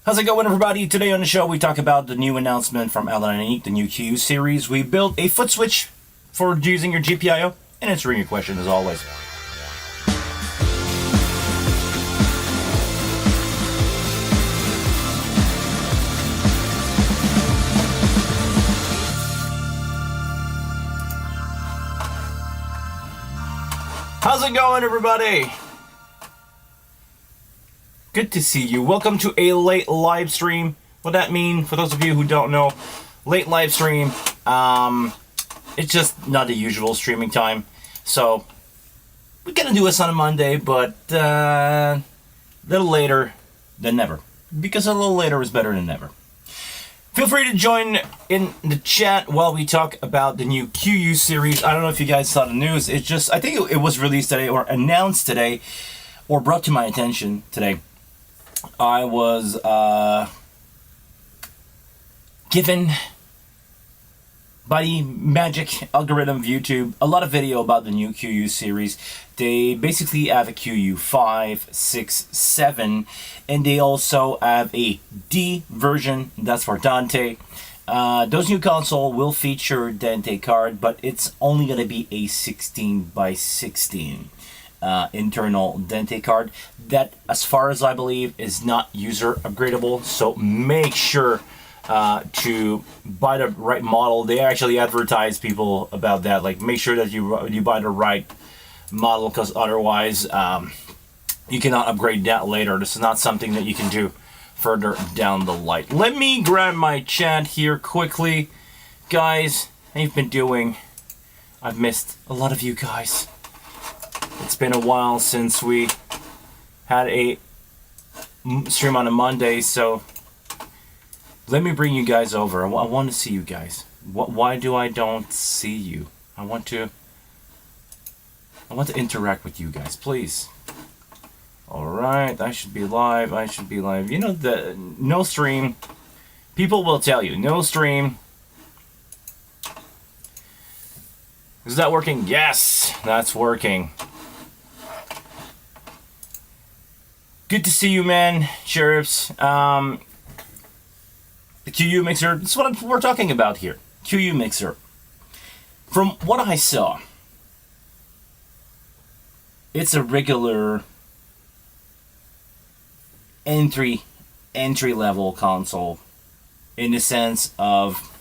How's it going, everybody? Today on the show, we talk about the new announcement from Allen & Unique, the new GPIO series. We built a foot switch for using your GPIO, and answering your question as always. How's it going, everybody? Good to see you. Welcome to a late live stream. What that mean, for those of you who don't know, late live stream, it's just not the usual streaming time. So, we're gonna do this on a Monday, but a little later than never. Because a little later is better than never. Feel free to join in the chat while we talk about the new GPIO series. I don't know if you guys saw the news. It's just, I think it was released today or announced today or brought to my attention today. I was given by the magic algorithm of YouTube a lot of video about the new GPIO series. They basically have a GPIO 5, 6, 7, and they also have a D version. That's for Dante. Those new console will feature Dante card, but it's only going to be a 16 by 16. Internal Dante card that, as far as I believe, is not user upgradable, so make sure to buy the right model. They actually advertise people about that, like make sure that you buy the right model, because otherwise you cannot upgrade that later. This is not something that you can do further down the line. Let me grab my chat here quickly, guys. How you've been doing? I've missed a lot of you guys. It's been a while since we had a stream on a Monday, so let me bring you guys over. I want to see you guys. Why do I don't see you? I want to interact with you guys, please. All right, I should be live. You know, the no stream. People will tell you no stream. Is that working? Yes, that's working. Good to see you, man. Sheriffs. The GPIO mixer. That's what we're talking about here. GPIO mixer. From what I saw, it's a regular entry level console, in the sense of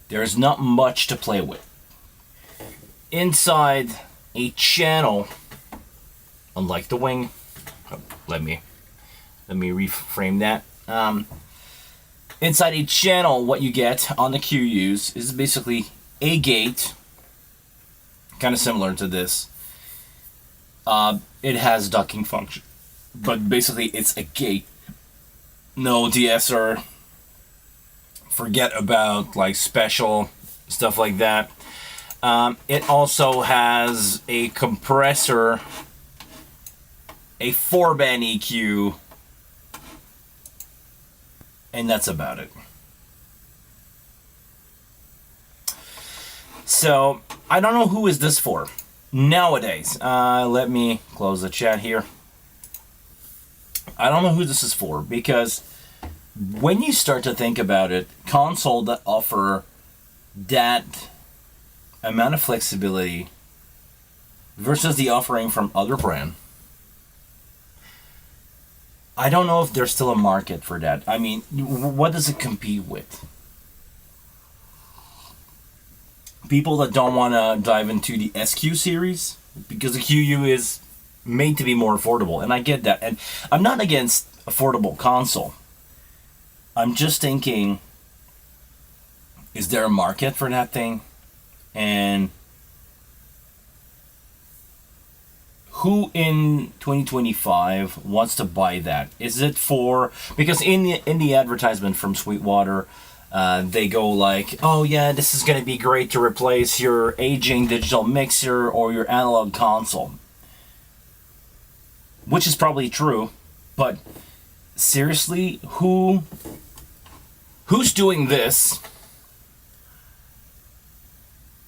there's not much to play with. Inside a channel, unlike the Wing. Let me reframe that. Inside a channel, what you get on the GPIOs is basically a gate, kind of similar to this. It has docking function, but basically it's a gate. No de-esser. Forget about like special stuff like that. It also has a compressor, a 4-band EQ, and that's about it. So, I don't know who is this for nowadays. Let me close the chat here. I don't know who this is for, because when you start to think about it, console that offer that amount of flexibility versus the offering from other brand, I don't know if there's still a market for that. I mean, what does it compete with? People that don't want to dive into the SQ series, because the GPIO is made to be more affordable, and I get that. And I'm not against affordable console. I'm just thinking, is there a market for that thing? And who in 2025 wants to buy that? Is it for, because in the advertisement from Sweetwater, they go like, oh yeah, this is going to be great to replace your aging digital mixer or your analog console. Which is probably true, but seriously, who's doing this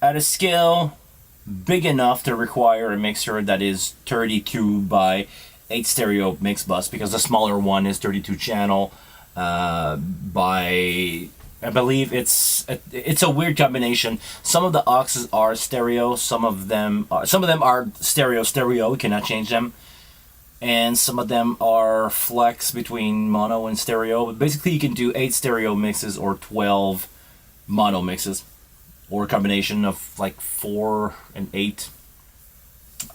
at a scale big enough to require a mixer that is 32 by 8 stereo mix bus, because the smaller one is 32 channel by, I believe it's a weird combination. Some of the auxes are stereo, some of them are stereo. You cannot change them, and some of them are flex between mono and stereo. But basically, you can do 8 stereo mixes or 12 mono mixes, or a combination of like 4 and 8.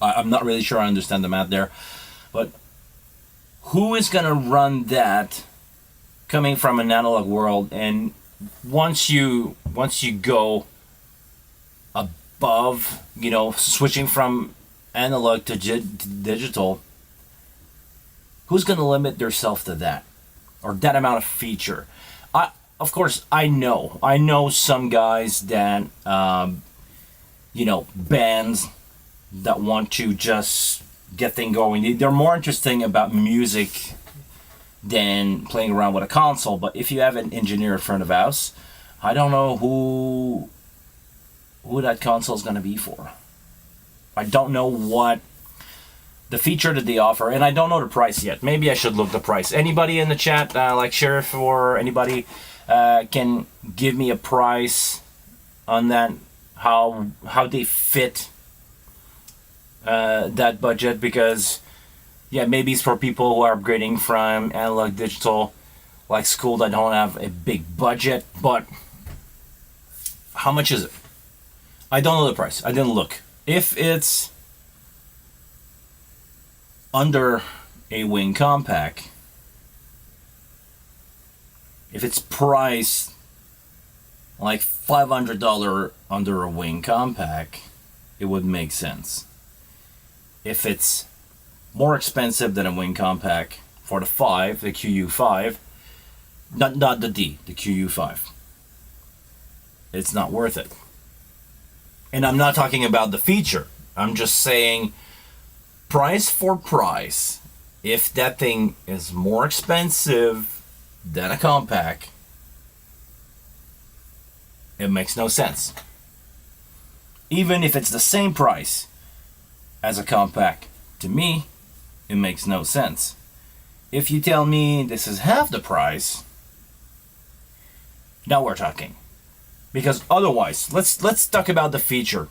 I'm not really sure I understand the math there, but who is gonna run that coming from an analog world? And once you go above, switching from analog to digital, who's gonna limit themselves to that, or that amount of feature? Of course, I know some guys that, bands that want to just get things going. They're more interesting about music than playing around with a console. But if you have an engineer in front of house, I don't know who that console is going to be for. I don't know what the feature that they offer, and I don't know the price yet. Maybe I should look the price. Anybody in the chat, like Sheriff or anybody, can give me a price on that? How they fit that budget? Because maybe it's for people who are upgrading from analog digital, like school, that don't have a big budget. But how much is it? I don't know the price. I didn't look. If it's under a Wing Compact, if it's priced like $500 under a Wing Compact, it would make sense. If it's more expensive than a Wing Compact for the QU5, not the D, the QU5, it's not worth it. And I'm not talking about the feature. I'm just saying, price for price, if that thing is more expensive than a compact, it makes no sense. Even if it's the same price as a compact, to me, it makes no sense. If you tell me this is half the price, now we're talking. Because otherwise, let's talk about the feature.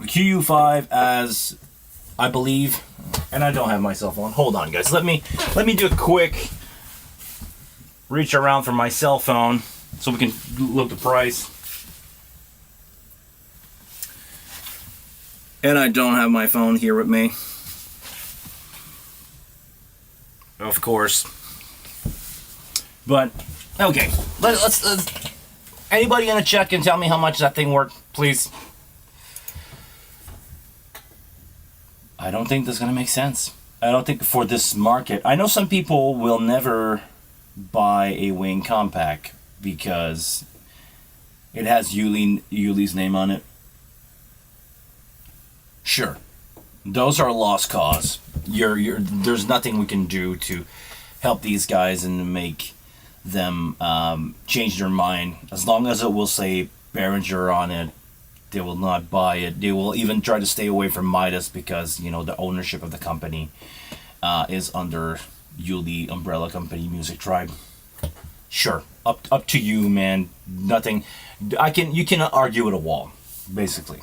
The QU5, as I believe, and I don't have my cell phone. Hold on, guys. Let me do a quick reach around for my cell phone so we can look the price. And I don't have my phone here with me, of course. But okay, let's anybody in the chat can tell me how much that thing worth, please. I don't think that's gonna make sense. I don't think for this market. I know some people will never buy a Wing Compact because it has Yuli's name on it. Sure, those are a lost cause. There's nothing we can do to help these guys and make them change their mind. As long as it will say Behringer on it, they will not buy it. They will even try to stay away from Midas because the ownership of the company is under Yuli Umbrella Company Music Tribe. Sure, up to you, man. Nothing. You cannot argue with a wall, basically.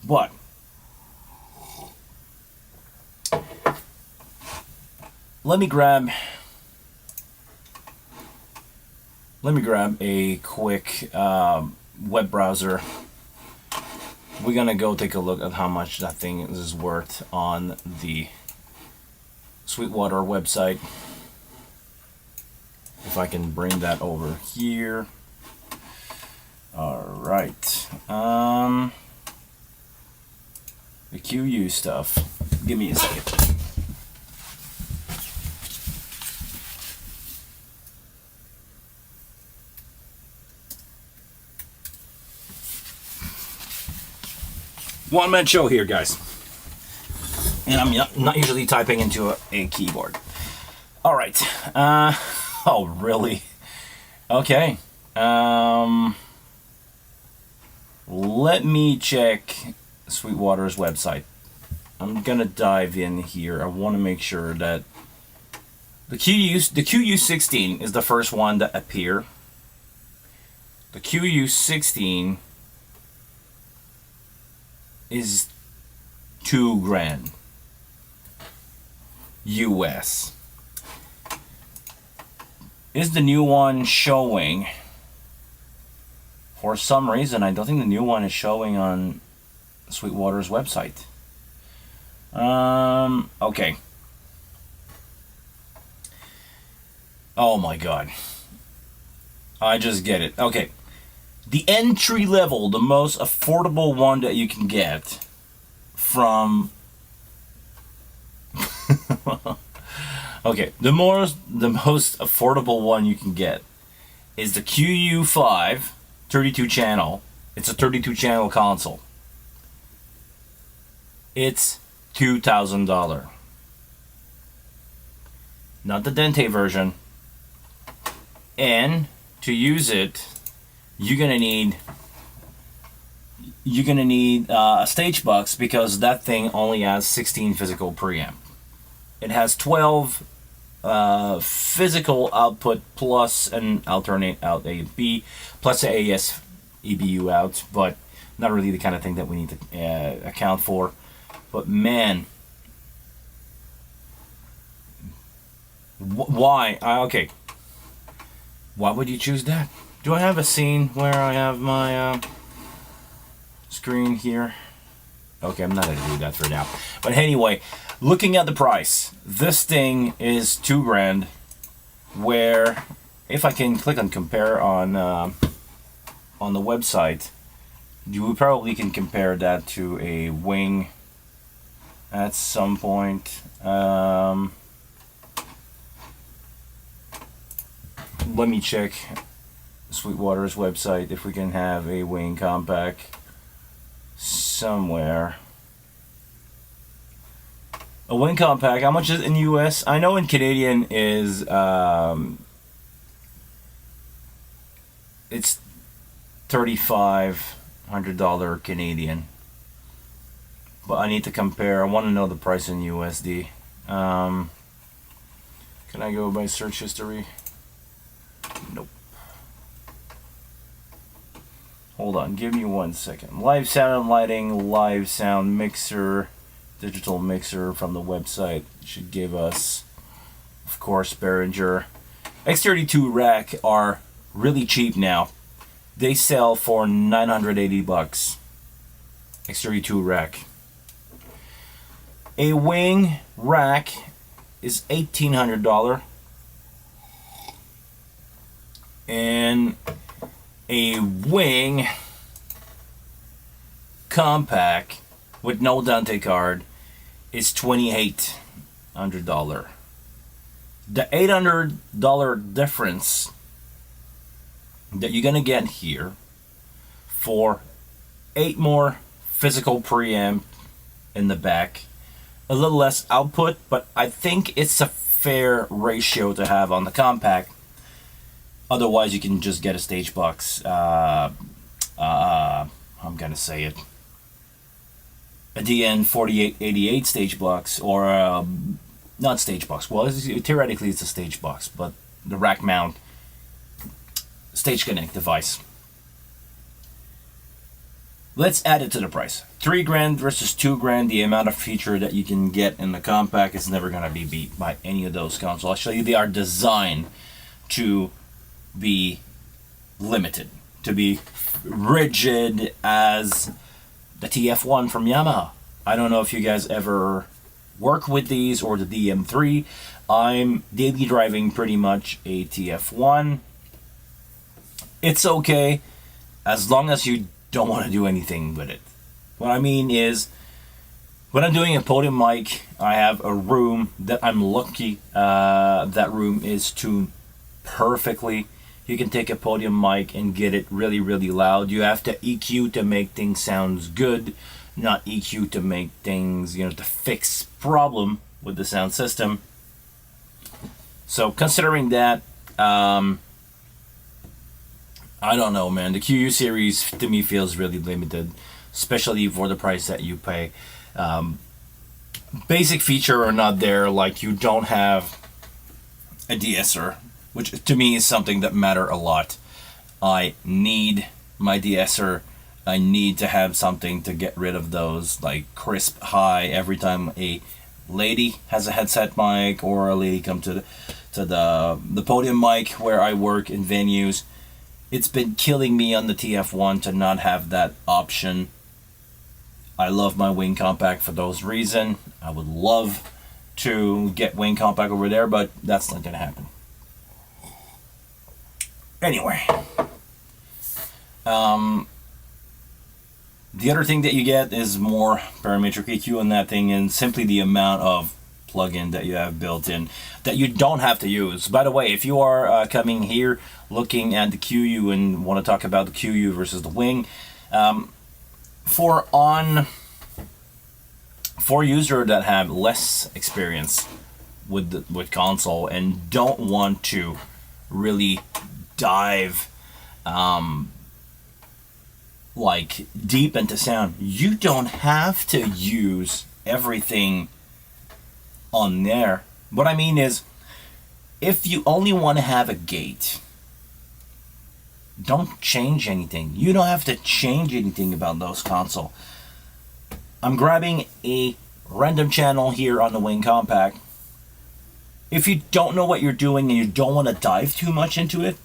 But let me grab a quick web browser. We're gonna go take a look at how much that thing is worth on the Sweetwater website. If I can bring that over here. All right. The QU stuff. Give me a second. One-man show here, guys. And I'm not usually typing into a keyboard. All right. Oh, really? Okay. Let me check Sweetwater's website. I'm gonna dive in here. I want to make sure that the QU16 is the first one that appear. The QU16 is $2,000 US. Is the new one showing? For some reason, I don't think the new one is showing on Sweetwater's website. Okay. Oh my god. I just get it. Okay. The entry level, the most affordable one that you can get from okay, the most affordable one you can get is the QU5 32 channel. It's a 32 channel console. It's $2,000. Not the Dente version. And to use it, you're gonna need a stage box, because that thing only has 16 physical preamp. It has 12 physical output plus an alternate out A and B plus an AS EBU out, but not really the kind of thing that we need to account for. But man, why? Okay, why would you choose that? Do I have a scene where I have my screen here? Okay, I'm not going to do that for now. But anyway, looking at the price, this thing is $2,000. Where, if I can click on compare on the website, you probably can compare that to a wing at some point. Let me check Sweetwater's website if we can have a wing compact somewhere. A wing compact, how much is it in US? I know in Canadian is it's $3,500 Canadian, but I need to compare. I want to know the price in USD. Can I go by search history? Nope. Hold on, give me 1 second. Live sound and lighting, live sound mixer, digital mixer from the website should give us, of course, Behringer. X32 rack are really cheap now. They sell for $980. X32 rack. A wing rack is $1,800. And a wing compact with no Dante card is $2,800. The $800 difference that you're gonna get here for 8 more physical preamp in the back, a little less output, but I think it's a fair ratio to have on the compact. Otherwise, you can just get a stage box. I'm gonna say it. A DN 4888 stage box, or not stage box. Well, theoretically, it's a stage box, but the rack mount stage connect device. Let's add it to the price. $3,000 versus $2,000. The amount of feature that you can get in the compact is never gonna be beat by any of those consoles. Actually, they are designed to be limited, to be rigid as the TF1 from Yamaha. I don't know if you guys ever work with these or the DM3. I'm daily driving pretty much a TF1. It's okay as long as you don't want to do anything with it. What I mean is, when I'm doing a podium mic, I have a room that I'm lucky that room is tuned perfectly. You can take a podium mic and get it really, really loud. You have to EQ to make things sound good, not EQ to make things, to fix problem with the sound system. So considering that, I don't know, man. The QU series to me feels really limited, especially for the price that you pay. basic feature are not there, like you don't have a de-esser, which to me is something that matter a lot. I need my de-esser. I need to have something to get rid of those like crisp high every time a lady has a headset mic or a lady come to the podium mic where I work in venues. It's been killing me on the TF1 to not have that option. I love my wing compact for those reasons. I would love to get wing compact over there, but that's not gonna happen. Anyway, the other thing that you get is more parametric EQ on that thing, and simply the amount of plugin that you have built in that you don't have to use. By the way, if you are coming here looking at the QU and want to talk about the QU versus the wing, for users that have less experience with console and don't want to really dive like deep into sound, you don't have to use everything on there. What I mean is, if you only want to have a gate, don't change anything. You don't have to change anything about those console. I'm grabbing a random channel here on the Wing Compact. If you don't know what you're doing and you don't want to dive too much into it,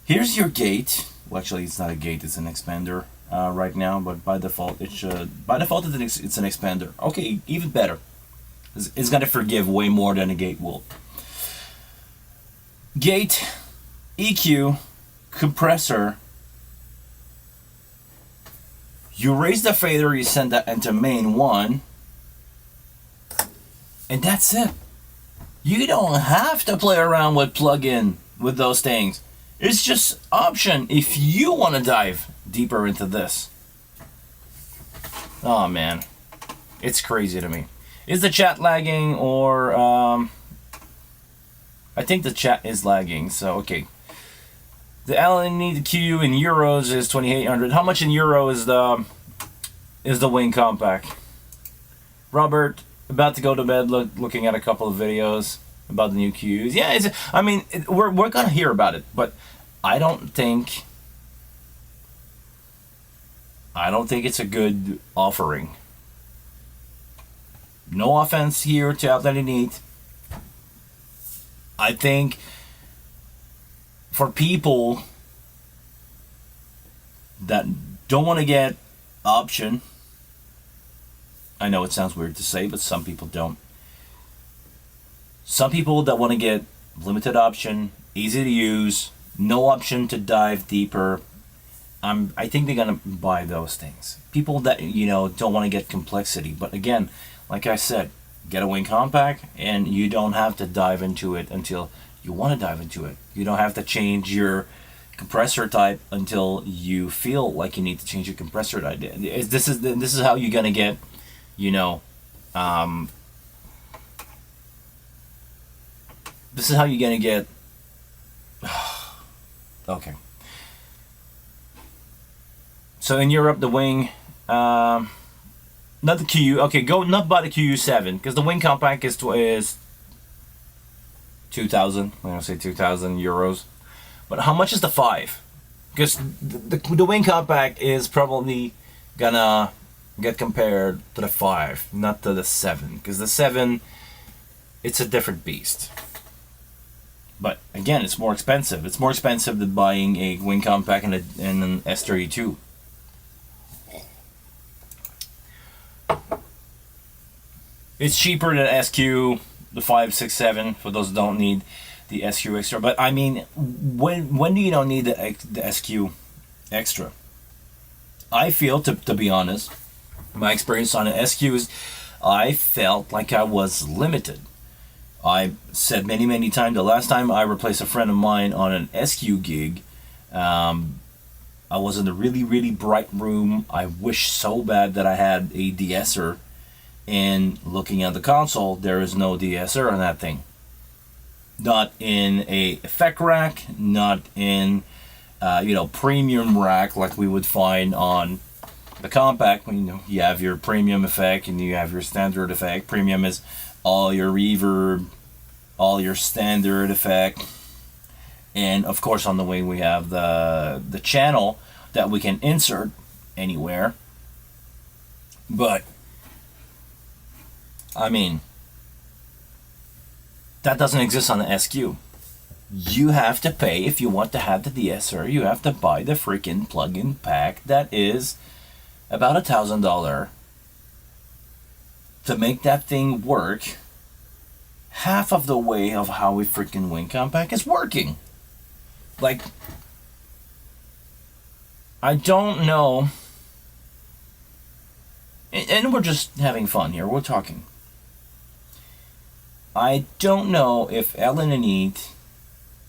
here's your gate. Well, actually, it's not a gate; it's an expander right now. But by default, it's an expander. Okay, even better. It's gonna forgive way more than a gate will. Gate, EQ, compressor. You raise the fader, you send that into main 1, and that's it. You don't have to play around with plug-in with those things. It's just option if you want to dive deeper into this. Oh man, it's crazy to me. Is the chat lagging, or I think the chat is lagging, so okay. The LNE QU in euros is 2,800. How much in euro is the Wing Compact? Robert, about to go to bed, looking at a couple of videos about the new QUs. Yeah, we're gonna hear about it, but I don't think it's a good offering. No offense here to Outlet Elite. I think for people that don't want to get option, I know it sounds weird to say, but some people don't. Some people that want to get limited option, easy to use, no option to dive deeper, I think they're gonna buy those things. People that don't want to get complexity, but again, like I said, get a Wing Compact and you don't have to dive into it until you want to dive into it. You don't have to change your compressor type until you feel like you need to change your compressor type. This is how you're gonna get, this is how you're gonna get. Okay. So in Europe, the Wing, not the QU. Okay, go not buy the QU7 because the Wing Compact is 2,000. I'm gonna say 2,000 euros. But how much is the 5? Because the Wing Compact is probably gonna get compared to the 5, not to the 7. Because the 7, it's a different beast. But again, it's more expensive. It's more expensive than buying a Wing Compact and an S32. It's cheaper than SQ, the 567, for those who don't need the SQ extra. But I mean, when do you don't need the SQ extra? I feel, to be honest, my experience on an SQ is I felt like I was limited. I said many times, the last time I replaced a friend of mine on an SQ gig, I was in a really bright room. I wish so bad that I had a de-esser. And looking at the console, there is no de-esser on that thing. Not in a effect rack, not in premium rack like we would find on The compact, you have your premium effect and you have your standard effect. Premium is all your reverb, all your standard effect, and of course on the wing we have the channel that we can insert anywhere. But I mean, that doesn't exist on the SQ. You have to pay if you want to have the DSR. You have to buy the freaking plug-in pack that is about $1,000 to make that thing work half of the way of how a freaking wing compact is working. Like, I don't know, and we're just having fun here, we're talking. I don't know if Ellen and Eat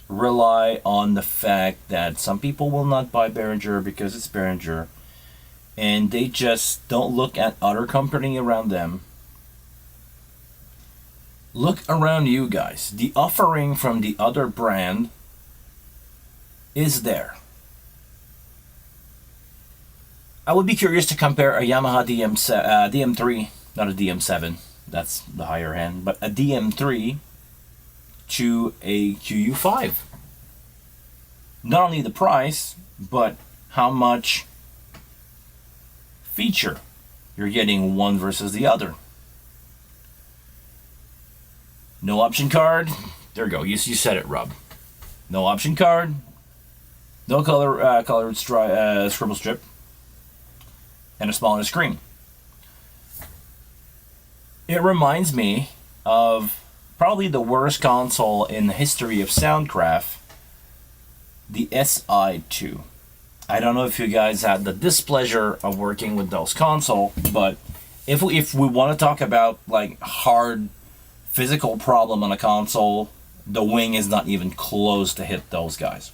rely on the fact that some people will not buy Behringer because it's Behringer, and they just don't look at other company around them. Look around you guys. The offering from the other brand is there. I would be curious to compare a Yamaha DM3, not a DM7, that's the higher end, but a DM3 to a QU5. Not only the price, but how much feature you're getting one versus the other. No option card. There you go. You said it, Rob. No option card. No colored scribble strip. And a smaller screen. It reminds me of probably the worst console in the history of Soundcraft, the SI2. I don't know if you guys had the displeasure of working with those console, but if we want to talk about like hard physical problem on a console, the wing is not even close to hit those guys.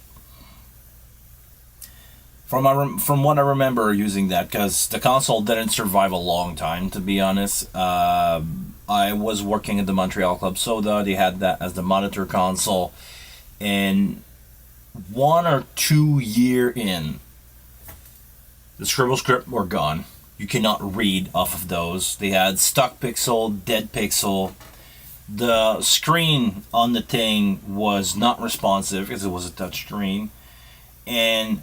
From what I remember using that, because the console didn't survive a long time, to be honest. I was working at the Montreal Club Soda. They had that as the monitor console, and 1 or 2 year in, the scribble script were gone. You cannot read off of those. They had stuck pixel, dead pixel. The screen on the thing was not responsive because it was a touch screen, and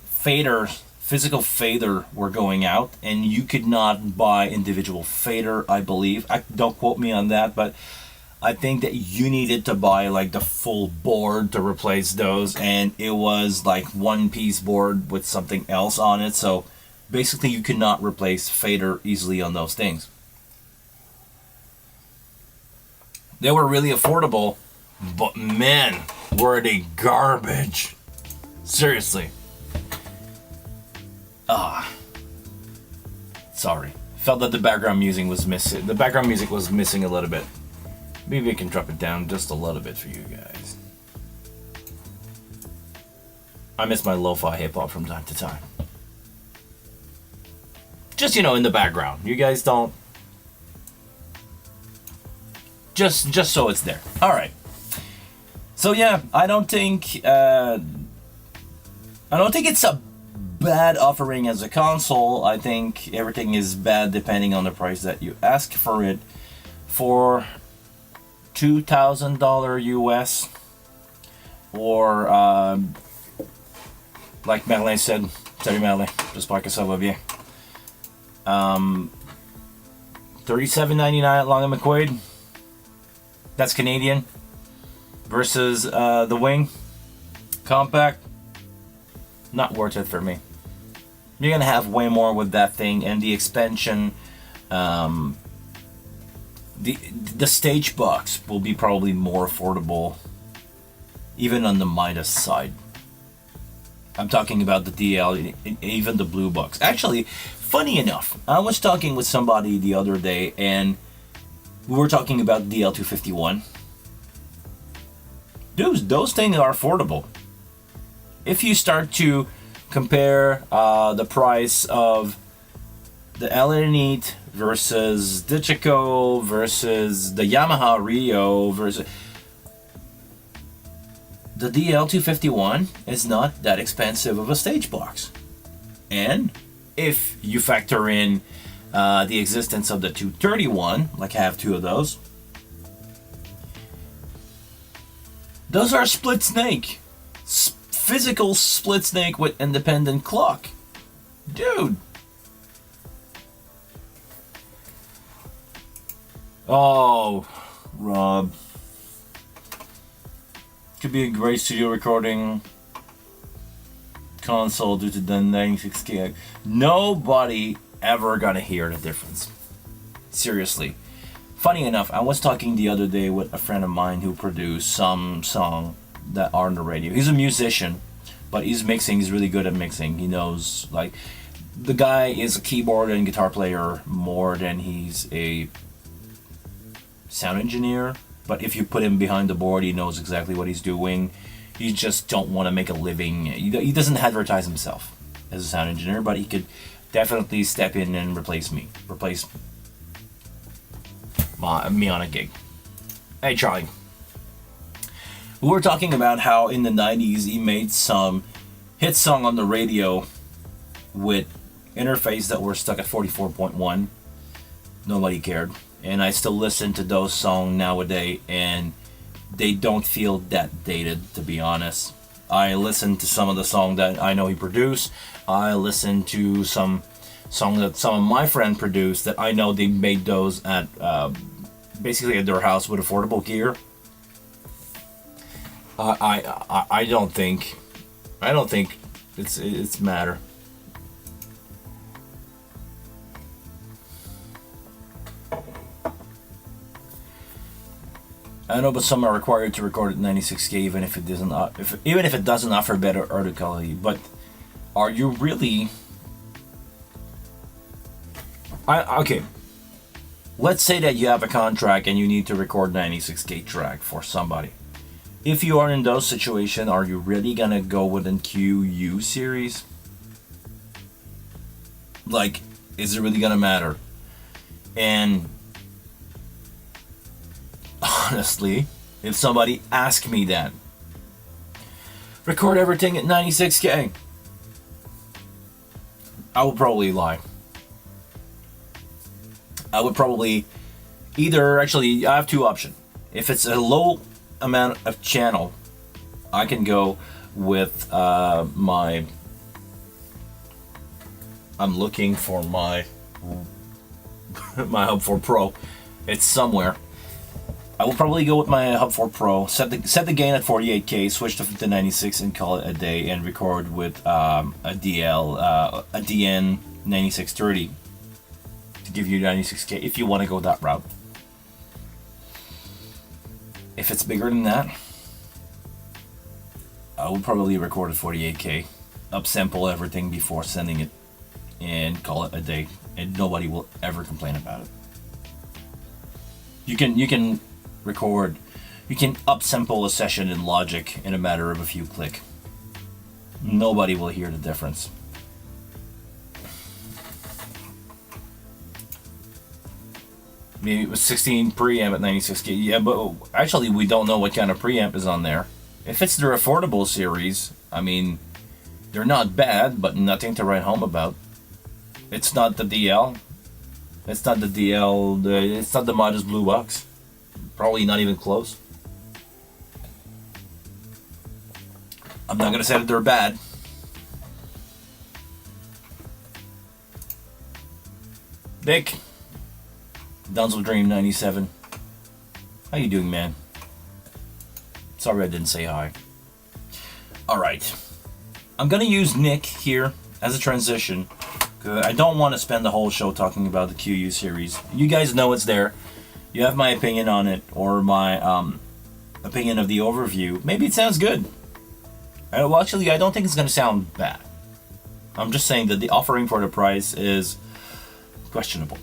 physical fader were going out, and you could not buy individual fader, I believe. Don't quote me on that, but I think that you needed to buy like the full board to replace those, and it was like one piece board with something else on it, so basically you could not replace fader easily on those things. They were really affordable, but man, were they garbage. Seriously. Sorry. Felt that the background music was missing. The background music was missing a little bit. Maybe I can drop it down just a little bit for you guys. I miss my lo-fi hip-hop from time to time. Just, in the background. You guys don't... Just so it's there. Alright. So yeah, I don't think it's a bad offering as a console. I think everything is bad depending on the price that you ask for it. For $2,000 US, or like Merlin said, salut Merlin, j'espère que ça va bien. $37.99 at Long & McQuaid. That's Canadian. Versus the Wing Compact. Not worth it for me. You're gonna have way more with that thing, and the expansion, the stage box will be probably more affordable, even on the Midas side. I'm talking about the DL, even the blue box. Actually, funny enough, I was talking with somebody the other day, and we were talking about DL251. Dude, those things are affordable. If you start to compare the price of the Allen Neat versus the Chico versus the Yamaha Rio versus the DL251 is not that expensive of a stage box, and if you factor in the existence of the 231, like I have two of those. Those are split snake. Physical split snake with independent clock. Dude. Oh, Rob. Could be a great studio recording console due to the 96K. Nobody ever gonna hear the difference. Seriously. Funny enough, I was talking the other day with a friend of mine who produced some song that are on the radio. He's a musician, but he's mixing. He's really good at mixing. He knows, like, the guy is a keyboard and guitar player more than he's a sound engineer. But if you put him behind the board, he knows exactly what he's doing. You just don't want to make a living. He doesn't advertise himself as a sound engineer, but he could definitely step in and replace me on a gig. Hey, Charlie. We were talking about how in the 90s he made some hit song on the radio with interface that were stuck at 44.1. Nobody cared. And I still listen to those songs nowadays, and they don't feel that dated, to be honest. I listen to some of the songs that I know he produced. I listen to some song that some of my friends produced that I know they made those at basically at their house with affordable gear. I don't think it's matter. I know, but some are required to record at 96K even if it doesn't offer better audio quality. But are you really? Okay. Let's say that you have a contract and you need to record 96K track for somebody. If you are in those situations, are you really gonna go with an QU series? Like, is it really gonna matter? And honestly, if somebody asked me that, record everything at 96K, I would probably lie. I would probably actually, I have two options. If it's a low amount of channel, I can go with I'm looking for my Hub 4 Pro. It's somewhere. I will probably go with my Hub 4 Pro, set the gain at 48K, switch to 96 and call it a day, and record with a DN 9630 to give you 96K if you want to go that route. If it's bigger than that, I would probably record at 48K, upsample everything before sending it, and call it a day, and nobody will ever complain about it. You can record, you can upsample a session in Logic in a matter of a few clicks. Nobody will hear the difference. Maybe it was 16 preamp at 96K. Yeah, but actually we don't know what kind of preamp is on there. If it's their affordable series, I mean, they're not bad, but nothing to write home about. It's not the DL. It's not the DL. It's not the Modest Blue Box. Probably not even close. I'm not gonna say that they're bad. Vic, Dunzo Dream 97. How you doing, man? Sorry I didn't say hi. Alright. I'm gonna use Nick here as a transition, because I don't want to spend the whole show talking about the QU series. You guys know it's there. You have my opinion on it, or my opinion of the overview. Maybe it sounds good. Well, actually, I don't think it's gonna sound bad. I'm just saying that the offering for the price is questionable.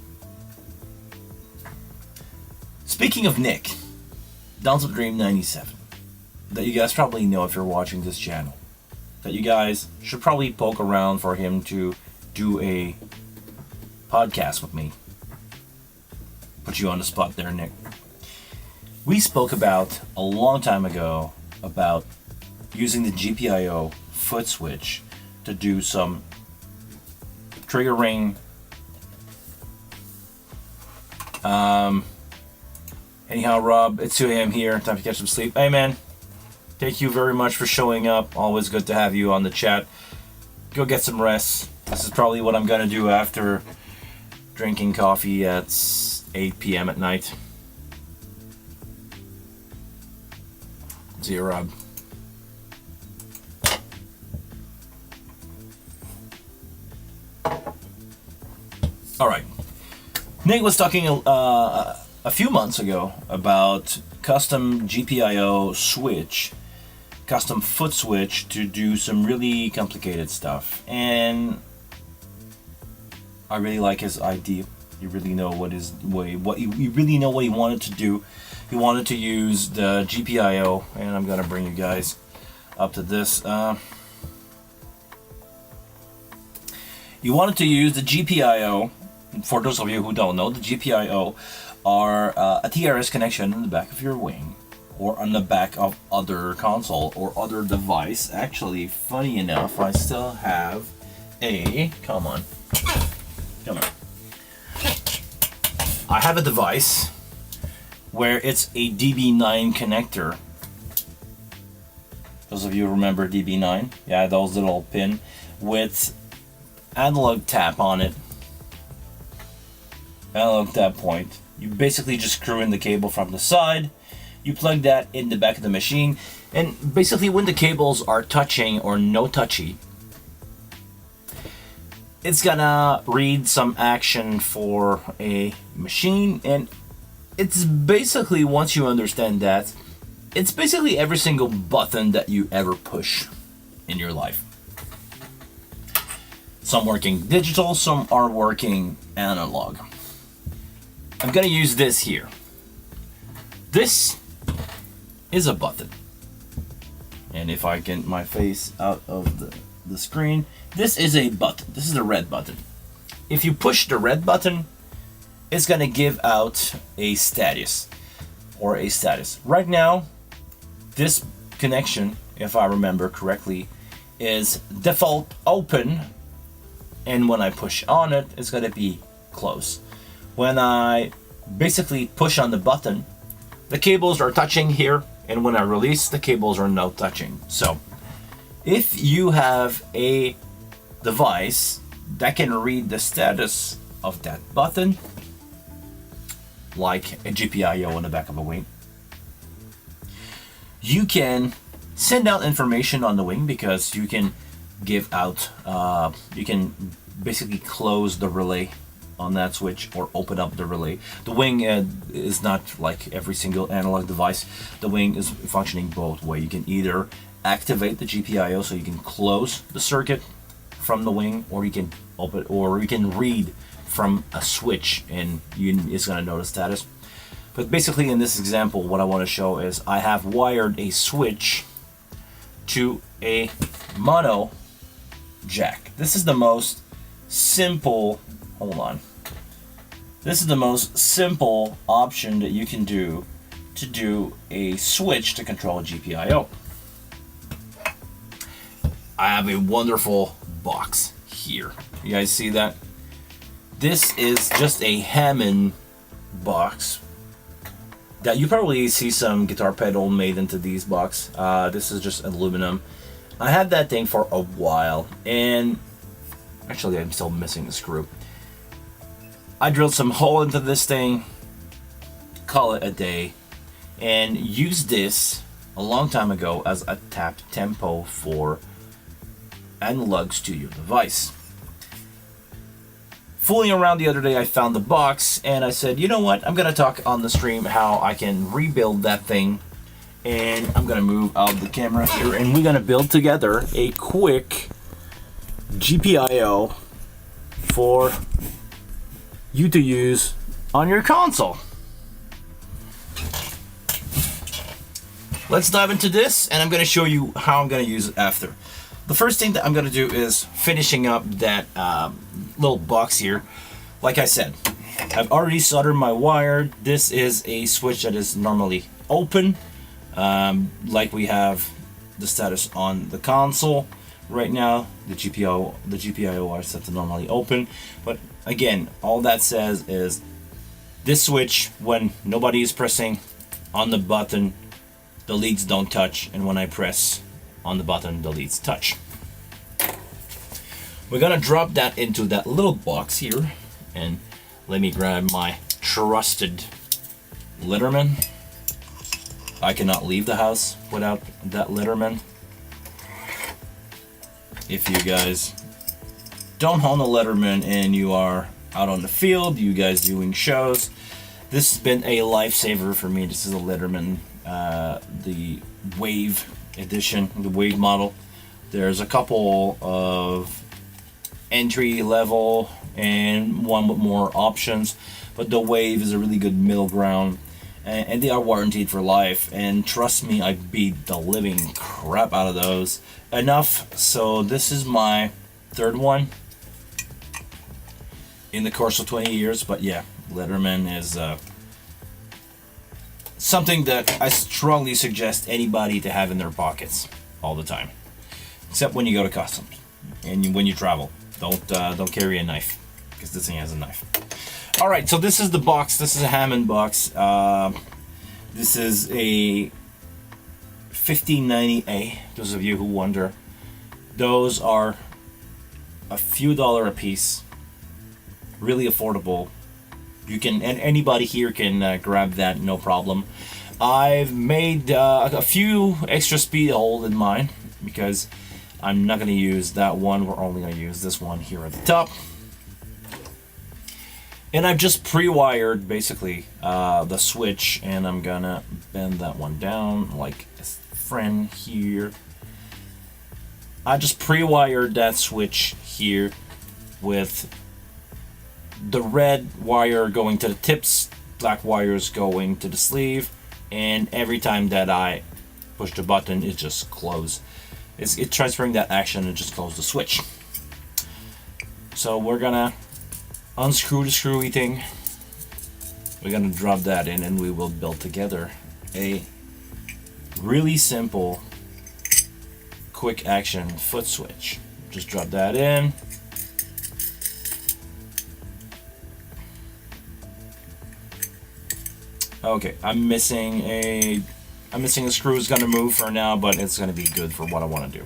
Speaking of Nick, Dunzo Dream 97, that you guys probably know if you're watching this channel, that you guys should probably poke around for him to do a podcast with me. Put you on the spot there, Nick. We spoke about a long time ago about using the GPIO foot switch to do some triggering. Anyhow, Rob, it's 2 a.m. here. Time to catch some sleep. Hey, man. Thank you very much for showing up. Always good to have you on the chat. Go get some rest. This is probably what I'm gonna do after drinking coffee at 8 p.m. at night. See you, Rob. All right. Nate was talking a few months ago about custom GPIO switch, custom foot switch to do some really complicated stuff, and I really like his idea. You really know what you really know what he wanted to do. He wanted to use the GPIO, and I'm gonna bring you guys up to this. You wanted to use the GPIO. For those of you who don't know, the GPIO are a TRS connection in the back of your wing, or on the back of other console or other device. Actually, funny enough, I still have a. Come on. I have a device where it's a DB9 connector. Those of you who remember DB9, yeah, those little pin with analog tap on it. Analog tap point. You basically just screw in the cable from the side. You plug that in the back of the machine, and basically when the cables are touching or no touchy, it's gonna read some action for a machine. And it's basically, once you understand that, it's basically every single button that you ever push in your life. Some working digital, some are working analog. I'm gonna use this here. This is a button, and if I get my face out of the screen, this is a button. This is the red button. If you push the red button, it's gonna give out a status or a status. Right now, this connection, if I remember correctly, is default open, and when I push on it, it's gonna be close. When I basically push on the button, the cables are touching here, and when I release, the cables are not touching. So if you have a device that can read the status of that button, like a GPIO on the back of a wing, you can send out information on the wing, because you can give out, you can basically close the relay on that switch or open up the relay. The wing is not like every single analog device. The wing is functioning both ways. You can either activate the GPIO, so you can close the circuit from the wing, or you can open, or you can read from a switch, and it's going to know the status. But basically, in this example, what I want to show is I have wired a switch to a mono jack. This is the most simple. Hold on. This is the most simple option that you can do to do a switch to control a GPIO. I have a wonderful box here. You guys see that? This is just a Hammond box that you probably see some guitar pedal made into these box. This is just aluminum. I had that thing for a while, and actually I'm still missing the screw. I drilled some hole into this thing, call it a day, and used this a long time ago as a tap tempo for analog studio device. Fooling around the other day, I found the box, and I said, you know what, I'm gonna talk on the stream how I can rebuild that thing, and I'm gonna move out the camera here, and we're gonna build together a quick GPIO for you to use on your console. Let's dive into this, and I'm going to show you how I'm going to use it after. The first thing that I'm going to do is finishing up that little box here. Like I said, I've already soldered my wire. This is a switch that is normally open, like we have the status on the console. Right now, the GPIO are set to normally open, but again, all that says is this switch, when nobody is pressing on the button, the leads don't touch, and when I press on the button, the leads touch. We're gonna drop that into that little box here, and let me grab my trusted Letterman. I cannot leave the house without that Letterman. If you guys don't own a Letterman and you are out on the field, you guys doing shows, this has been a lifesaver for me. This is a Letterman, the Wave edition, the Wave model. There's a couple of entry level and one with more options, but the Wave is a really good middle ground, and they are warranted for life, and trust me, I beat the living crap out of those enough. So this is my third one in the course of 20 years, but yeah, Letterman is something that I strongly suggest anybody to have in their pockets all the time, except when you go to customs and when you travel. Don't carry a knife, because this thing has a knife. All right, so this is the box. This is a Hammond box. This is a 1590A. Those of you who wonder, those are a few $1 a piece. Really affordable. You can, and anybody here can grab that, no problem. I've made a few extra speed hole in mine because I'm not going to use that one. We're only going to use this one here at the top. And I've just pre-wired basically the switch, and I'm gonna bend that one down like a friend here. I just pre-wired that switch here with the red wire going to the tips, black wires going to the sleeve, and every time that I push the button, it just closes. It's transferring that action and just close the switch. So we're gonna unscrew the screwy thing. We're gonna drop that in, and we will build together a really simple quick action foot switch. Just drop that in. Okay, I'm missing a screw. It's gonna move for now, but it's gonna be good for what I want to do.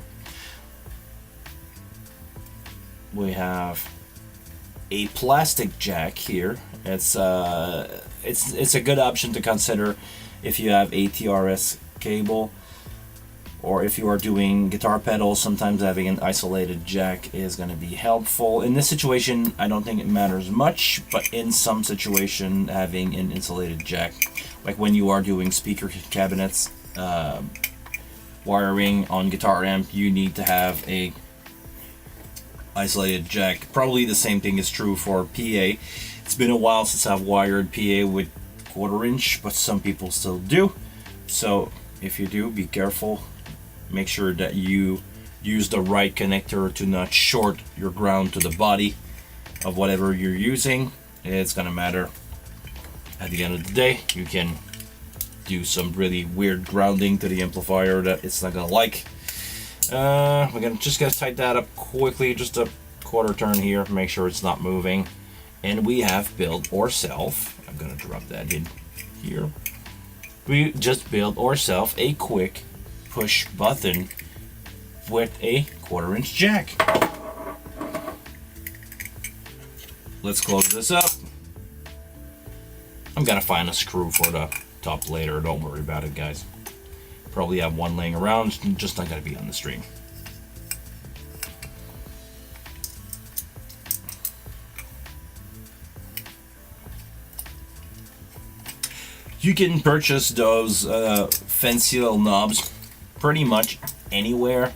We have a plastic jack here. It's a good option to consider if you have a TRS cable, or if you are doing guitar pedals. Sometimes having an isolated jack is going to be helpful. In this situation, I don't think it matters much, but in some situation, having an insulated jack, like when you are doing speaker cabinets, wiring on guitar amp, you need to have a isolated jack. Probably the same thing is true for PA. It's been a while since I've wired PA with 1/4 inch, but some people still do. So if you do, be careful. Make sure that you use the right connector to not short your ground to the body of whatever you're using. It's gonna matter. At the end of the day, you can do some really weird grounding to the amplifier that it's not gonna like. We're gonna tighten that up quickly, just a 1/4 turn here, make sure it's not moving. And we have built ourselves, I'm gonna drop that in here. We just built ourselves a quick push button with a 1/4 inch jack. Let's close this up. I'm gonna find a screw for the top later, don't worry about it, guys. Probably have one laying around, just not gonna be on the stream. You can purchase those fancy little knobs pretty much anywhere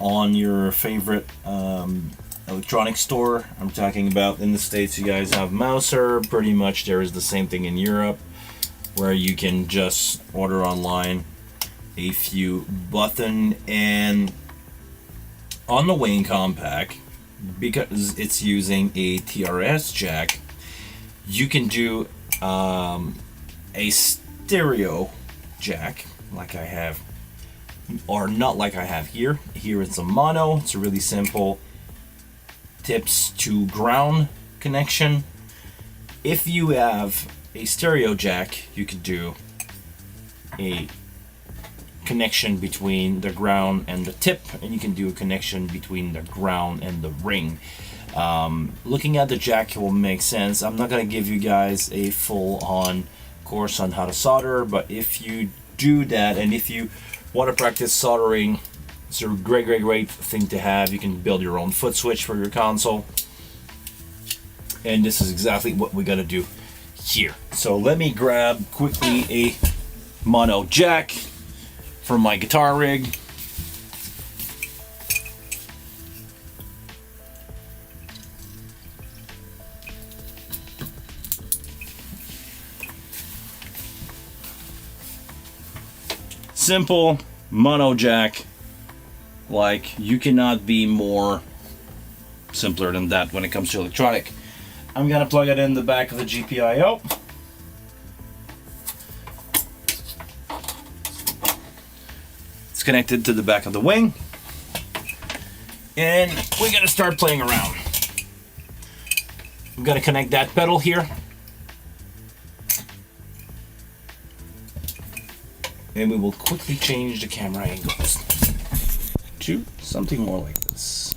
on your favorite electronics store. I'm talking about in the States, you guys have Mouser. Pretty much there is the same thing in Europe, where you can just order online a few button. And on the Wayne Compact, because it's using a TRS jack, you can do a stereo jack like I have or not like I have here. Here it's a mono. It's a really simple tips to ground connection. If you have a stereo jack, you could do a connection between the ground and the tip, and you can do a connection between the ground and the ring. Looking at the jack will make sense. I'm not going to give you guys a full-on course on how to solder, but if you do that, and if you want to practice soldering, it's a great thing to have. You can build your own foot switch for your console, and this is exactly what we got to do here. So let me grab quickly a mono jack from my guitar rig. Simple mono jack, like you cannot be more simpler than that when it comes to electronic. I'm gonna plug it in the back of the GPIO. It's connected to the back of the wing, and we're gonna start playing around. I'm gonna connect that pedal here, and we will quickly change the camera angles to something more like this.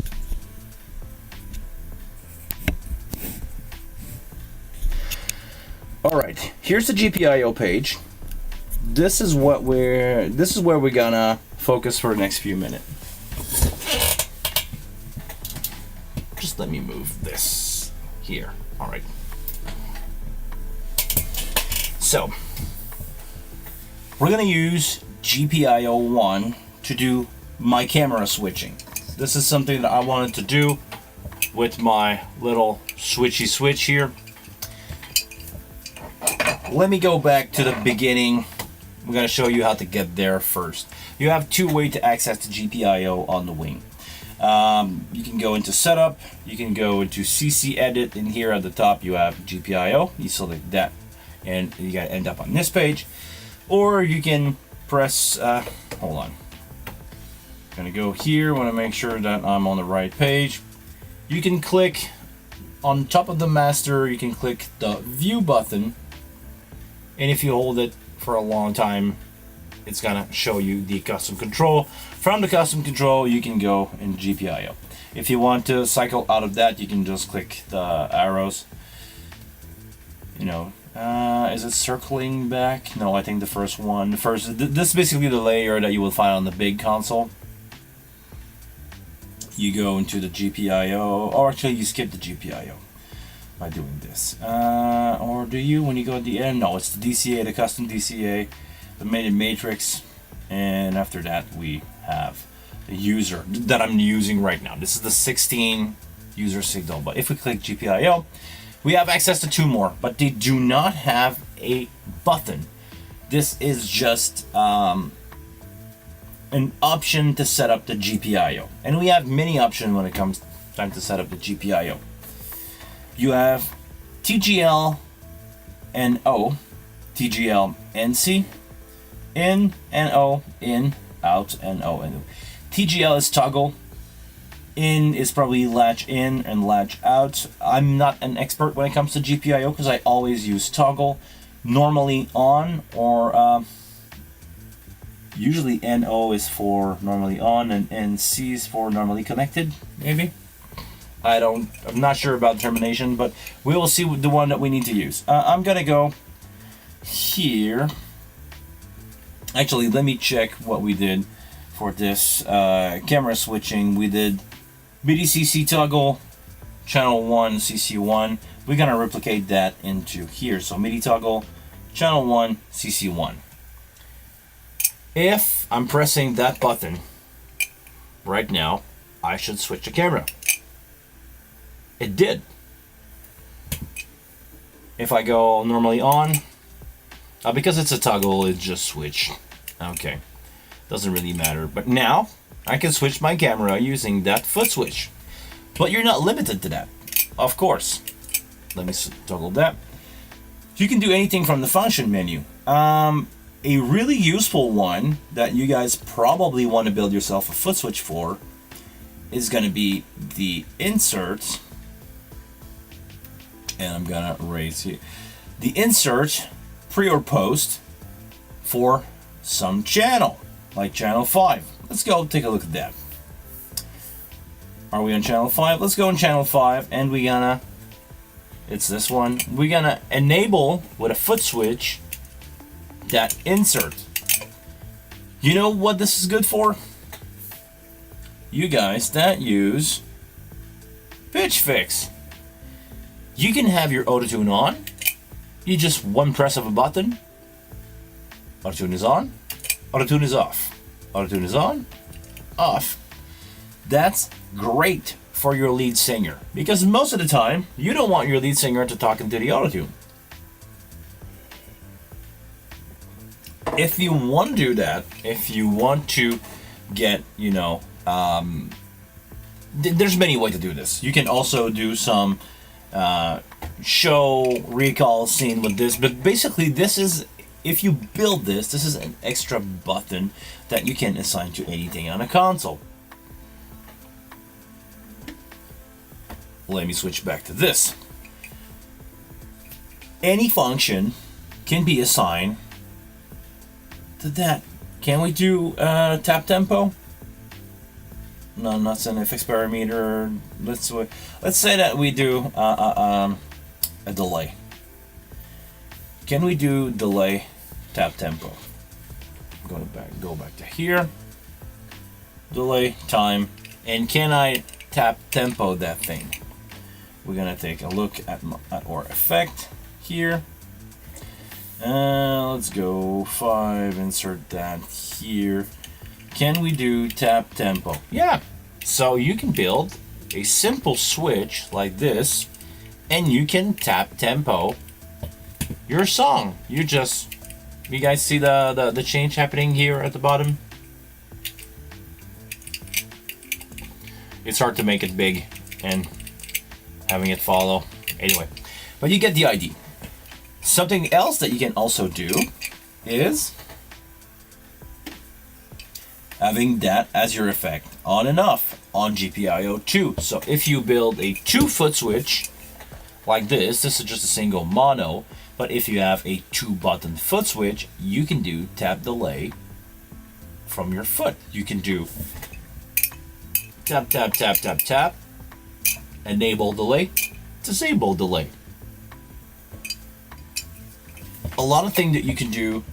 All right, here's the GPIO page. This is where we're gonna focus for the next few minutes. Just let me move this here. All right. So we're gonna use GPIO 1 to do my camera switching. This is something that I wanted to do with my little switchy switch here. Let me go back to the beginning. I'm gonna show you how to get there first. You have two ways to access the GPIO on the wing. You can go into setup, you can go into CC edit, and here at the top you have GPIO. You select that and you gotta end up on this page. Or you can press, hold on. Gonna go here, wanna make sure that I'm on the right page. You can click on top of the master, you can click the view button, and if you hold it for a long time, it's gonna show you the custom control. From the custom control, you can go in GPIO. If you want to cycle out of that, you can just click the arrows. You know, is it circling back? No, I think the first one. This is basically the layer that you will find on the big console. You go into the GPIO, or actually you skip the GPIO by doing this. Or do you when you go at the end? No, it's the DCA, the custom DCA, the main matrix, and after that we have the user that I'm using right now. This is the 16 user signal, but if we click GPIO, we have access to two more, but they do not have a button. This is just an option to set up the GPIO, and we have many options when it comes time to set up the GPIO. You have TGL and O, TGL NC, in and O, in, out, and O and O. TGL is toggle. In is probably latch in and latch out. I'm not an expert when it comes to GPIO because I always use toggle, normally on, or usually NO is for normally on and NC is for normally connected, maybe. I'm not sure about termination, but we will see the one that we need to use. I'm gonna go here. Actually, let me check what we did for this camera switching. We did BDCC toggle, channel 1, CC1. We're gonna replicate that into here. So MIDI toggle, channel 1, CC1. If I'm pressing that button right now, I should switch the camera. It did. If I go normally on, because it's a toggle, it just switched. Okay, doesn't really matter. But now I can switch my camera using that foot switch. But you're not limited to that, of course. Let me toggle that. You can do anything from the function menu. A really useful one that you guys probably want to build yourself a foot switch for is going to be the insert. And I'm going to raise here. The insert pre or post for some channel, like channel 5. Let's go take a look at that. Are we on channel 5? Let's go on channel 5, and we're gonna, it's this one, we're gonna enable with a foot switch that insert. You know what this is good for? You guys that use pitch fix. You can have your auto-tune on. You just one press of a button. Auto-tune is on. Auto-tune is off. Auto-tune is on. Off. That's great for your lead singer, because most of the time you don't want your lead singer to talk into the auto-tune. If you want to do that, if you want to get, there's many ways to do this. You can also do some show recall scene with this, but basically this is, if you build this is an extra button that you can assign to anything on a console. Let me switch back to this. Any function can be assigned to that. Can we do tap tempo? No, not an FX parameter. Let's say that we do a delay. Can we do delay tap tempo? Go back to here. Delay time, and can I tap tempo that thing? We're gonna take a look at our effect here. Let's go 5. Insert that here. Can we do tap tempo? Yeah. So you can build a simple switch like this, and you can tap tempo your song. You guys see the change happening here at the bottom? It's hard to make it big and having it follow. Anyway, but you get the idea. Something else that you can also do is having that as your effect on and off on GPIO 2. So if you build a 2-foot switch like this is just a single mono, but if you have a 2-button foot switch, you can do tap delay from your foot. You can do tap, tap, tap, tap, tap, enable delay, disable delay. A lot of things that you can do.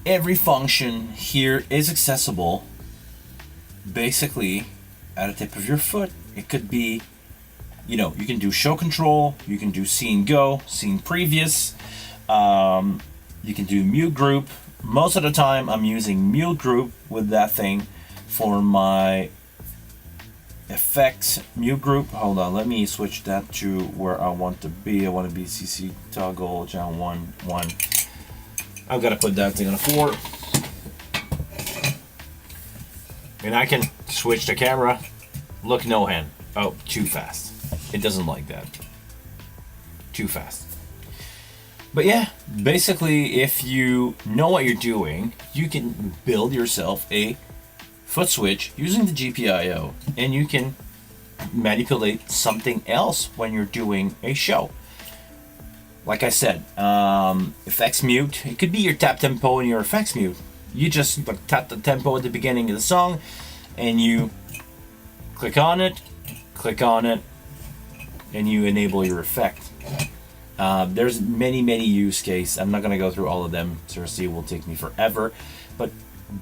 Every function here is accessible basically at a tip of your foot. It could be, you can do show control, you can do scene go, scene previous, you can do mute group. Most of the time I'm using mute group with that thing for my effects mute group. Hold on, let me switch that to where I want to be. I want to be CC toggle channel 1. I've got to put that thing on a 4. And I can switch the camera. Look, no hand. Oh, too fast. It doesn't like that. Too fast. But yeah, basically, if you know what you're doing, you can build yourself a foot switch using the GPIO, and you can manipulate something else when you're doing a show. Like I said, effects mute. It could be your tap tempo and your effects mute. You just tap the tempo at the beginning of the song, and you click on it, and you enable your effect. There's many use cases. I'm not going to go through all of them. Seriously, it will take me forever. But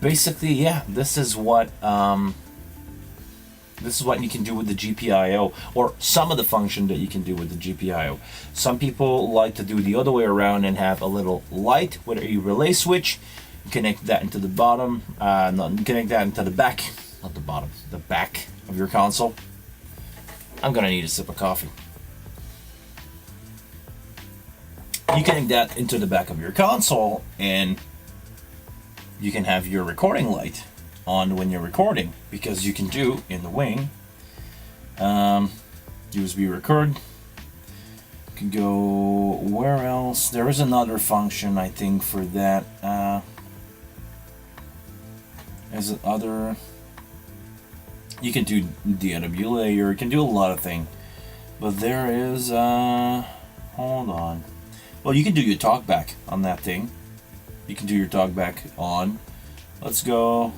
basically, yeah, this is what you can do with the GPIO, or some of the function that you can do with the GPIO. Some people like to do the other way around and have a little light with a relay switch. You connect that into the bottom, connect that into the back, not the bottom, the back of your console. I'm gonna need a sip of coffee. You connect that into the back of your console, and you can have your recording light on when you're recording, because you can do in the wing USB record. You can go where else? There is another function I think for that. Is it other? You can do DNW layer. You can do a lot of things. But there is, hold on. Well, you can do your talkback on that thing. You can do your talkback on. Let's go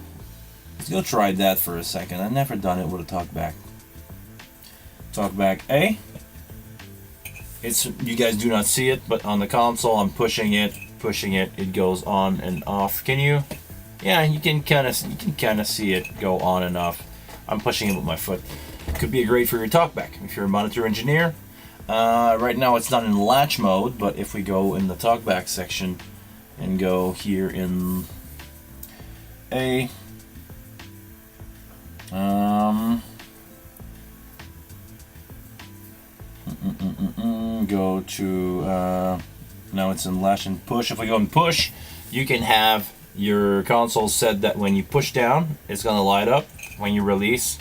try that for a second. I've never done it with a talkback. Talkback A. It's, you guys do not see it, but on the console I'm pushing it, it goes on and off. Can you? Yeah, you can kind of see it go on and off. I'm pushing it with my foot. Could be great for your talkback if you're a monitor engineer. Right now it's not in latch mode, but if we go in the talkback section and go here in A, go to now it's in latch and push. If we go in push, you can have your console set that when you push down, it's gonna light up. When you release,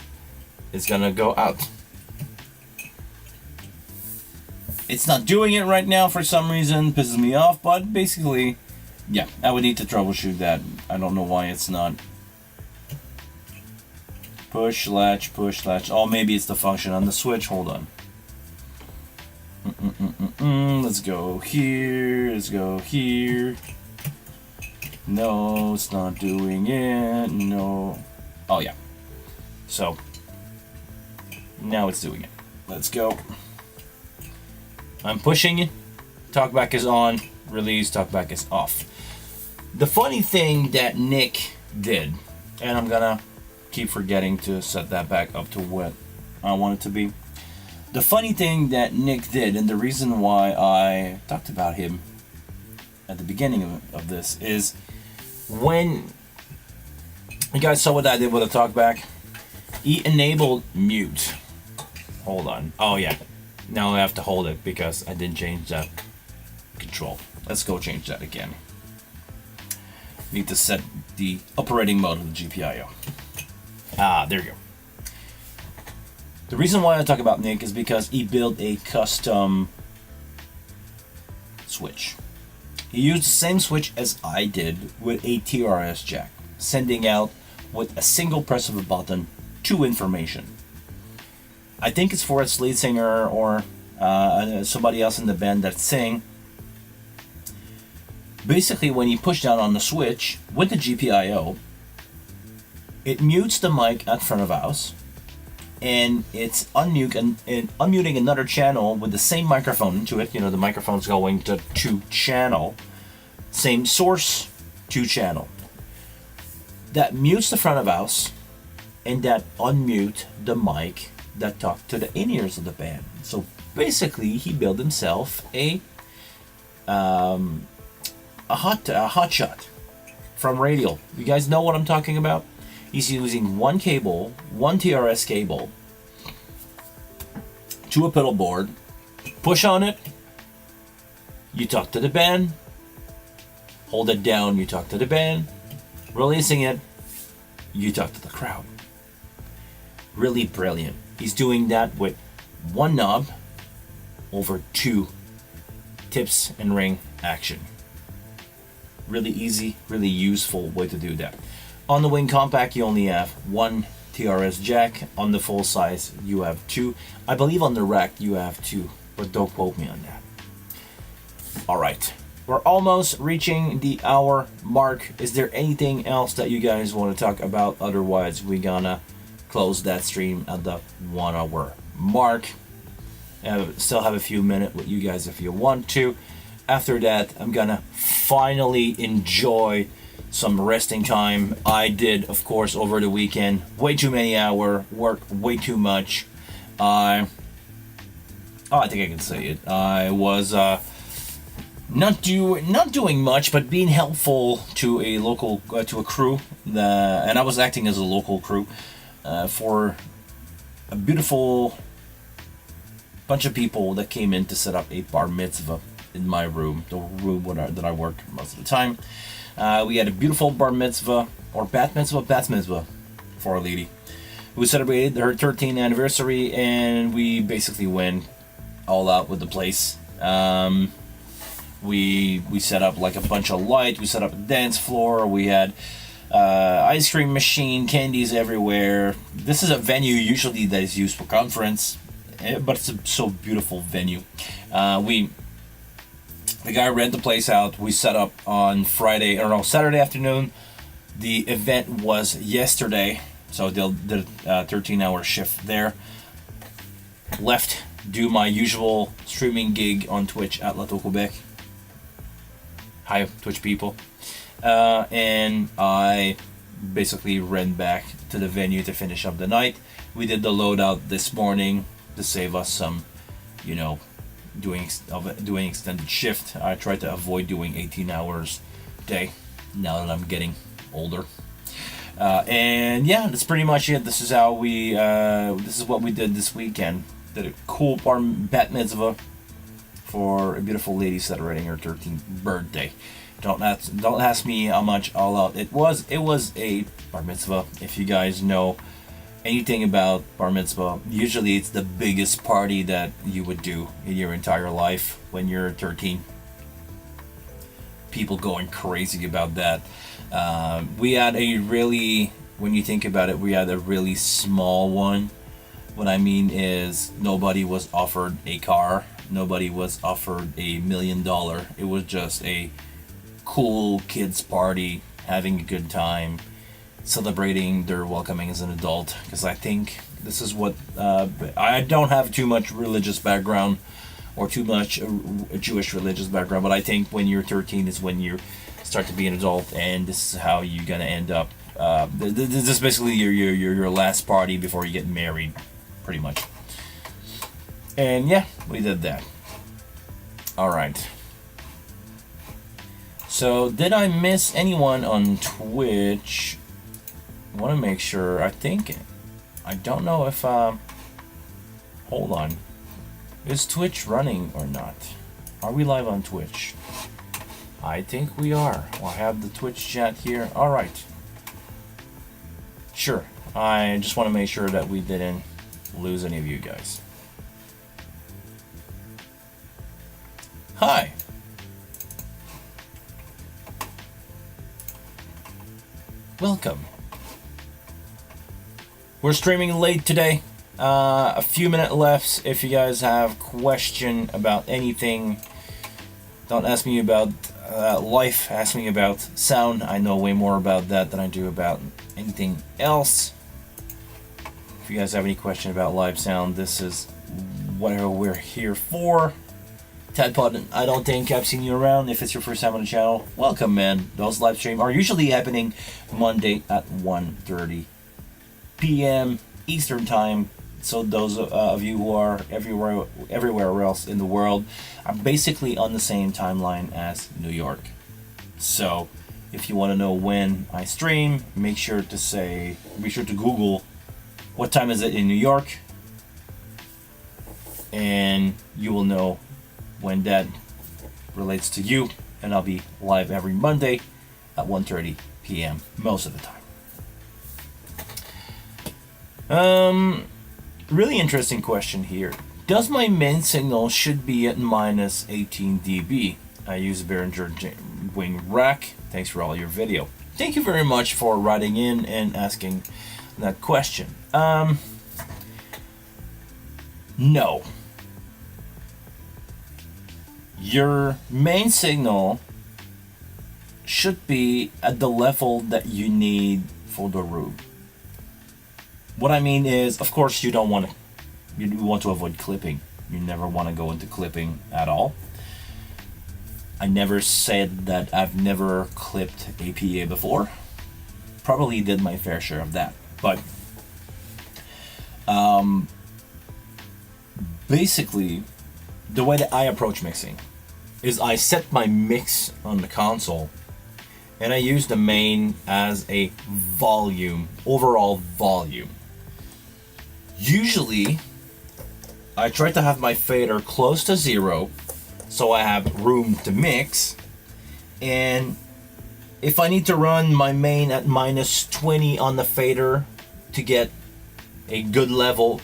it's gonna go out. It's not doing it right now for some reason, pisses me off, but basically, yeah, I would need to troubleshoot that. I don't know why it's not. Push, latch. Oh, maybe it's the function on the switch. Hold on. Let's go here. No, it's not doing it. No. Oh, yeah. So, now it's doing it. Let's go. I'm pushing it. Talkback is on. Release. Talkback is off. The funny thing that Nick did, and I'm gonna keep forgetting to set that back up to what I want it to be. The funny thing that Nick did, and the reason why I talked about him at the beginning of this, is when you guys saw what I did with the talkback, he enabled mute. Hold on. Oh yeah. Now I have to hold it because I didn't change that control. Let's go change that again. Need to set the operating mode of the GPIO. Ah, there you go. The reason why I talk about Nick is because he built a custom switch. He used the same switch as I did with a TRS jack, sending out with a single press of a button 2 information. I think it's for its lead singer or somebody else in the band that sing. Basically, when you push down on the switch with the GPIO, it mutes the mic at front of house, and it's unmuting another channel with the same microphone into it. You know, the microphone's going to 2 channel, same source, 2 channel. That mutes the front of house, and that unmute the mic that talk to the in-ears of the band. So basically, he built himself a hot shot from Radial. You guys know what I'm talking about? He's using one cable, one TRS cable, to a pedal board. Push on it, you talk to the band. Hold it down, you talk to the band. Releasing it, you talk to the crowd. Really brilliant. He's doing that with one knob over 2 tips and ring action. Really easy, really useful way to do that. On the Wing Compact, you only have 1 TRS jack. On the full size, you have 2. I believe on the rack, you have 2, but don't quote me on that. Alright, we're almost reaching the hour mark. Is there anything else that you guys want to talk about? Otherwise, we're gonna close that stream at the 1 hour mark. Still have a few minutes with you guys if you want to. After that, I'm gonna finally enjoy some resting time. I did, of course, over the weekend, way too many hours, worked way too much. I think I can say it. I was not doing much, but being helpful to a local to a crew, and I was acting as a local crew for a beautiful bunch of people that came in to set up a bar mitzvah in my room, the room that I work most of the time. We had a beautiful bar mitzvah, or bat mitzvah for a lady who celebrated her 13th anniversary, and we basically went all out with the place. We set up like a bunch of lights, we set up a dance floor, we had ice cream machine, candies everywhere. This is a venue usually that is used for conference, but it's a so beautiful venue. The guy rent the place out. We set up on Saturday afternoon. The event was yesterday, so they did a 13-hour shift there. Left, do my usual streaming gig on Twitch at Lato Quebec. Hi, Twitch people. And I basically ran back to the venue to finish up the night. We did the loadout this morning to save us some, doing extended shift. I tried to avoid doing 18 hours a day now that I'm getting older. And yeah, that's pretty much it. This is how this is what we did this weekend. Did a cool bat mitzvah for a beautiful lady celebrating her 13th birthday. Don't ask me how much all out it was. It was a bar mitzvah. If you guys know anything about bar mitzvah, usually it's the biggest party that you would do in your entire life when you're 13. People going crazy about that. We had when you think about it, we had a really small one. What I mean is nobody was offered a car. Nobody was offered $1 million. It was just a cool kids party, having a good time, celebrating their welcoming as an adult. Because I think this is what I don't have too much religious background or too much Jewish religious background, but I think when you're 13 is when you start to be an adult, and this is how you're gonna end up. This is basically your last party before you get married, pretty much. And yeah, we did that. All right. So, did I miss anyone on Twitch? I want to make sure. I don't know if, hold on. Is Twitch running or not? Are we live on Twitch? I think we are. I have the Twitch chat here. All right. Sure. I just want to make sure that we didn't lose any of you guys. Hi. Welcome. We're streaming late today. A few minutes left. If you guys have question about anything, don't ask me about life. Ask me about sound. I know way more about that than I do about anything else. If you guys have any question about live sound, this is what we're here for. Tadpod, I don't think I've seen you around. If it's your first time on the channel, welcome, man. Those live streams are usually happening Monday at 1:30 p.m. Eastern Time. So those of you who are everywhere else in the world, I'm basically on the same timeline as New York. So if you want to know when I stream, be sure to Google what time is it in New York, and you will know when that relates to you. And I'll be live every Monday at 1:30 p.m. most of the time. Really interesting question here. Does my main signal should be at minus 18 dB? I use Behringer Wing Rack. Thanks for all your video. Thank you very much for writing in and asking that question. No. Your main signal should be at the level that you need for the room. What I mean is, of course, you want to avoid clipping. You never want to go into clipping at all. I never said that I've never clipped APA before. Probably did my fair share of that, but basically, the way that I approach mixing is I set my mix on the console and I use the main as a volume, overall volume. Usually, I try to have my fader close to 0 so I have room to mix, and if I need to run my main at minus 20 on the fader to get a good level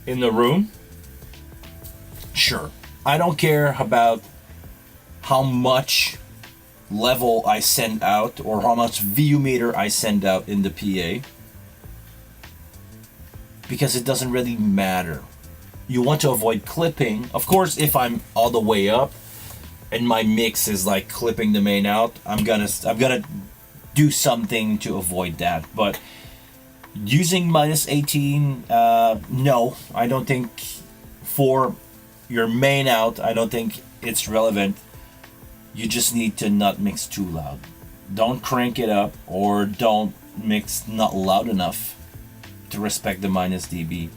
in the room, sure. I don't care about how much level I send out or how much VU meter I send out in the PA, because it doesn't really matter. You want to avoid clipping. Of course, if I'm all the way up and my mix is like clipping the main out, I'm gonna do something to avoid that. But using -18, no, I don't think for your main out, I don't think it's relevant. You just need to not mix too loud. Don't crank it up, or don't mix not loud enough to respect the -dB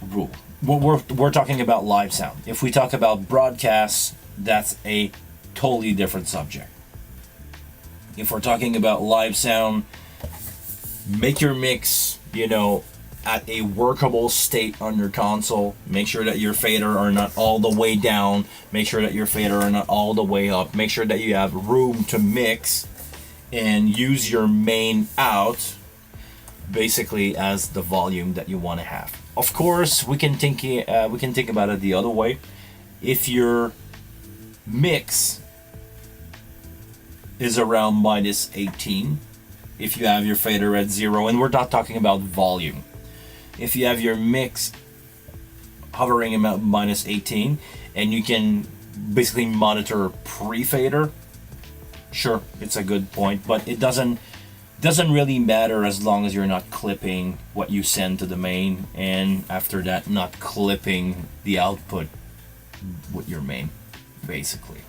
rule. We're talking about live sound. If we talk about broadcasts, that's a totally different subject. If we're talking about live sound, make your mix, at a workable state on your console. Make sure that your fader are not all the way down. Make sure that your fader are not all the way up. Make sure that you have room to mix, and use your main out basically as the volume that you want to have. Of course, we can think about it the other way. If your mix is around -18, if you have your fader at 0, and we're not talking about volume. If you have your mix hovering about -18, and you can basically monitor pre-fader, sure, it's a good point, but it doesn't really matter as long as you're not clipping what you send to the main, and after that not clipping the output with your main, basically.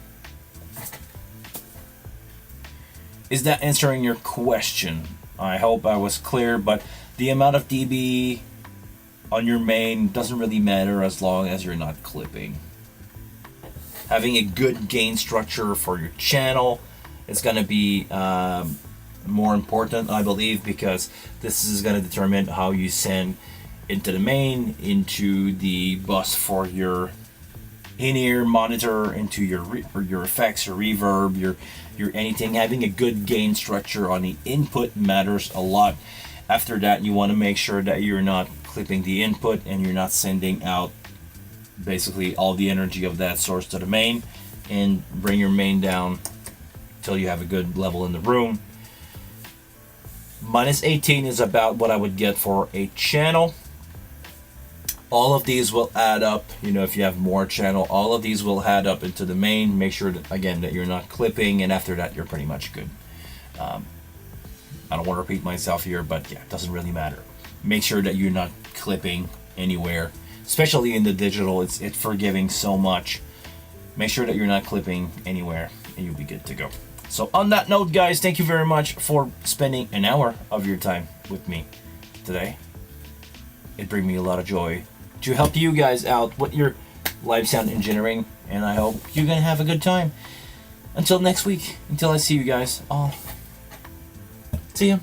Is that answering your question? I hope I was clear, but the amount of dB on your main doesn't really matter as long as you're not clipping. Having a good gain structure for your channel is going to be more important, I believe, because this is going to determine how you send into the main, into the bus for your in-ear monitor, into your effects, your reverb, your anything. Having a good gain structure on the input matters a lot. After that, you want to make sure that you're not clipping the input and you're not sending out basically all the energy of that source to the main, and bring your main down till you have a good level in the room. -18 is about what I would get for a channel. All of these will add up, if you have more channel, all of these will add up into the main. Make sure that, again, that you're not clipping, and after that, you're pretty much good. I don't want to repeat myself here, but yeah, it doesn't really matter. Make sure that you're not clipping anywhere, especially in the digital. It's forgiving so much. Make sure that you're not clipping anywhere, and you'll be good to go. So on that note, guys, thank you very much for spending an hour of your time with me today. It brings me a lot of joy to help you guys out with your live sound engineering, and I hope you're gonna have a good time. Until next week, until I see you guys all. See ya.